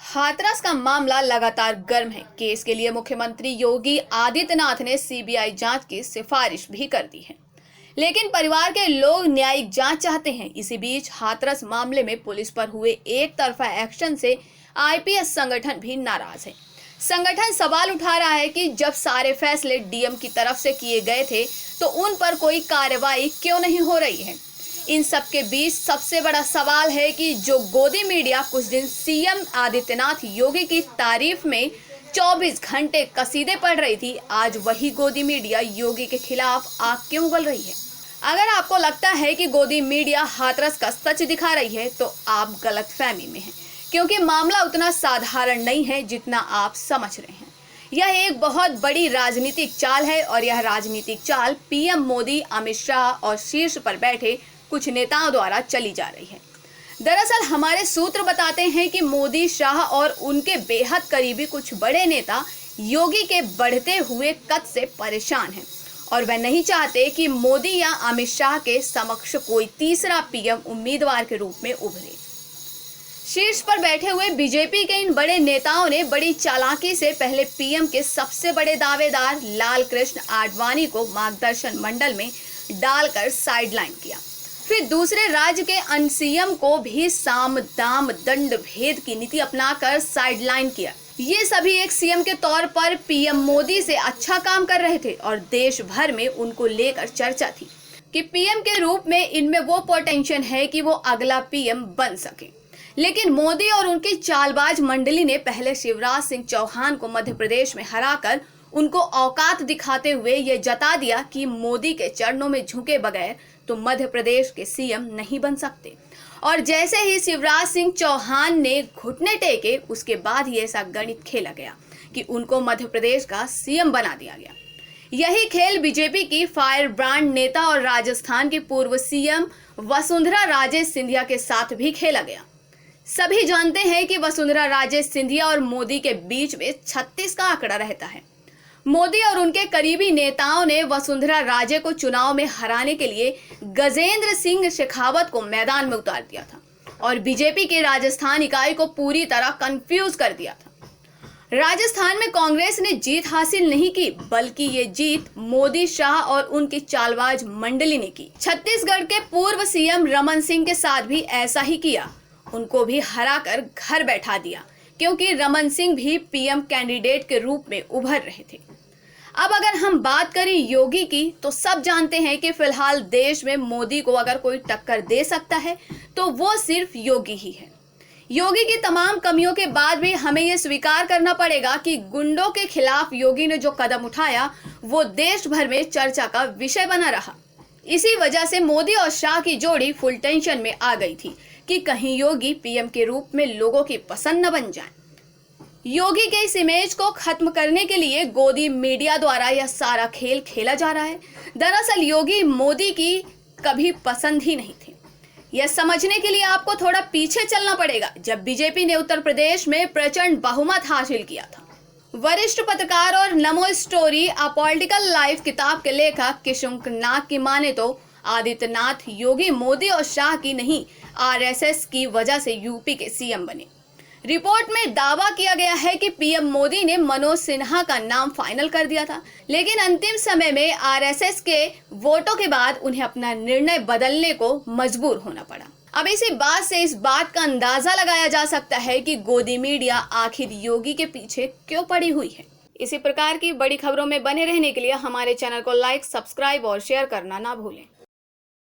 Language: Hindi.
हाथरस का मामला लगातार गर्म है। केस के लिए मुख्यमंत्री योगी आदित्यनाथ ने सीबीआई जांच की सिफारिश भी कर दी है, लेकिन परिवार के लोग न्यायिक जांच चाहते हैं। इसी बीच हाथरस मामले में पुलिस पर हुए एक तरफा एक्शन से आईपीएस संगठन भी नाराज है। संगठन सवाल उठा रहा है कि जब सारे फैसले डीएम की तरफ से किए गए थे तो उन पर कोई कार्रवाई क्यों नहीं हो रही है। इन सब के बीच सबसे बड़ा सवाल है कि जो गोदी मीडिया कुछ दिन सीएम आदित्यनाथ योगी की तारीफ में 24 घंटे कसीदे पढ़ रही थी, आज वही गोदी मीडिया योगी के खिलाफ आग क्यों उगल रही है। अगर आपको लगता है कि गोदी मीडिया हाथरस का सच दिखा रही है तो आप गलतफहमी में हैं, क्योंकि मामला उतना साधारण नहीं है जितना आप समझ रहे हैं। यह एक बहुत बड़ी राजनीतिक चाल है और यह राजनीतिक चाल पीएम मोदी, अमित शाह और शीर्ष पर बैठे कुछ नेताओं द्वारा चली जा रही है। दरअसल हमारे सूत्र बताते हैं कि मोदी, शाह और उनके बेहद करीबी कुछ बड़े नेता योगी के बढ़ते हुए कद से परेशान हैं और वह नहीं चाहते कि मोदी या अमित शाह के समक्ष कोई तीसरा पीएम उम्मीदवार के रूप में उभरे। शीर्ष पर बैठे हुए बीजेपी के इन बड़े नेताओं ने बड़ी चालाकी से पहले पीएम के सबसे बड़े दावेदार लाल कृष्ण आडवाणी को मार्गदर्शन मंडल में डालकर साइडलाइन किया। फिर दूसरे राज्य के अनसीएम को भी साम दाम दंड भेद की नीति अपनाकर साइडलाइन किया। ये सभी एक सीएम के तौर पर पीएम मोदी से अच्छा काम कर रहे थे और देश भर में उनको लेकर चर्चा थी कि पीएम के रूप में इनमें वो पोटेंशियल है कि वो अगला पीएम बन सके। लेकिन मोदी और उनकी चालबाज मंडली ने पहले शिवराज सिंह चौहान को मध्य प्रदेश में हराकर उनको औकात दिखाते हुए ये जता दिया कि मोदी के चरणों में झुके बगैर तो मध्य प्रदेश के सीएम नहीं बन सकते। और जैसे ही शिवराज सिंह चौहान ने घुटने टेके, उसके बाद ही ऐसा गणित खेला गया कि उनको मध्य प्रदेश का सीएम बना दिया गया। यही खेल बीजेपी की फायर ब्रांड नेता और राजस्थान की पूर्व सीएम वसुंधरा राजे सिंधिया के साथ भी खेला गया। सभी जानते हैं कि वसुंधरा राजे सिंधिया और मोदी के बीच में 36 का आंकड़ा रहता है। मोदी और उनके करीबी नेताओं ने वसुंधरा राजे को चुनाव में हराने के लिए गजेंद्र सिंह शेखावत को मैदान में उतार दिया था और बीजेपी की राजस्थान इकाई को पूरी तरह कंफ्यूज कर दिया था। राजस्थान में कांग्रेस ने जीत हासिल नहीं की, बल्कि ये जीत मोदी, शाह और उनकी चालबाज मंडली ने की। छत्तीसगढ़ के पूर्व सीएम रमन सिंह के साथ भी ऐसा ही किया, उनको भी हराकर घर बैठा दिया, क्योंकि रमन सिंह भी पीएम कैंडिडेट के रूप में उभर रहे थे। अब अगर हम बात करें योगी की, तो सब जानते हैं कि फिलहाल देश में मोदी को अगर कोई टक्कर दे सकता है तो वो सिर्फ योगी ही है। योगी की तमाम कमियों के बाद भी हमें ये स्वीकार करना पड़ेगा कि गुंडों के खिलाफ योगी ने जो कदम उठाया वो देश भर में चर्चा का विषय बना रहा। इसी वजह से मोदी और शाह की जोड़ी फुल टेंशन में आ गई थी कि कहीं योगी पीएम के रूप में लोगों की पसंद न बन जाए। योगी के इस इमेज को खत्म करने के लिए गोदी मीडिया द्वारा यह सारा खेल खेला जा रहा है। दरअसल योगी मोदी की कभी पसंद ही नहीं थे। यह समझने के लिए आपको थोड़ा पीछे चलना पड़ेगा, जब बीजेपी ने उत्तर प्रदेश में प्रचंड बहुमत हासिल किया था। वरिष्ठ पत्रकार और नमो स्टोरी अ पॉलिटिकल लाइफ किताब के लेखक किशुंक नाग की माने तो आदित्यनाथ योगी, मोदी और शाह की नहीं, आरएसएस की वजह से यूपी के सीएम बने। रिपोर्ट में दावा किया गया है कि पीएम मोदी ने मनोज सिन्हा का नाम फाइनल कर दिया था, लेकिन अंतिम समय में आरएसएस के वोटों के बाद उन्हें अपना निर्णय बदलने को मजबूर होना पड़ा। अब इसी बात से इस बात का अंदाजा लगाया जा सकता है कि गोदी मीडिया आखिर योगी के पीछे क्यों पड़ी हुई है। इसी प्रकार की बड़ी खबरों में बने रहने के लिए हमारे चैनल को लाइक, सब्सक्राइब और शेयर करना ना भूलें।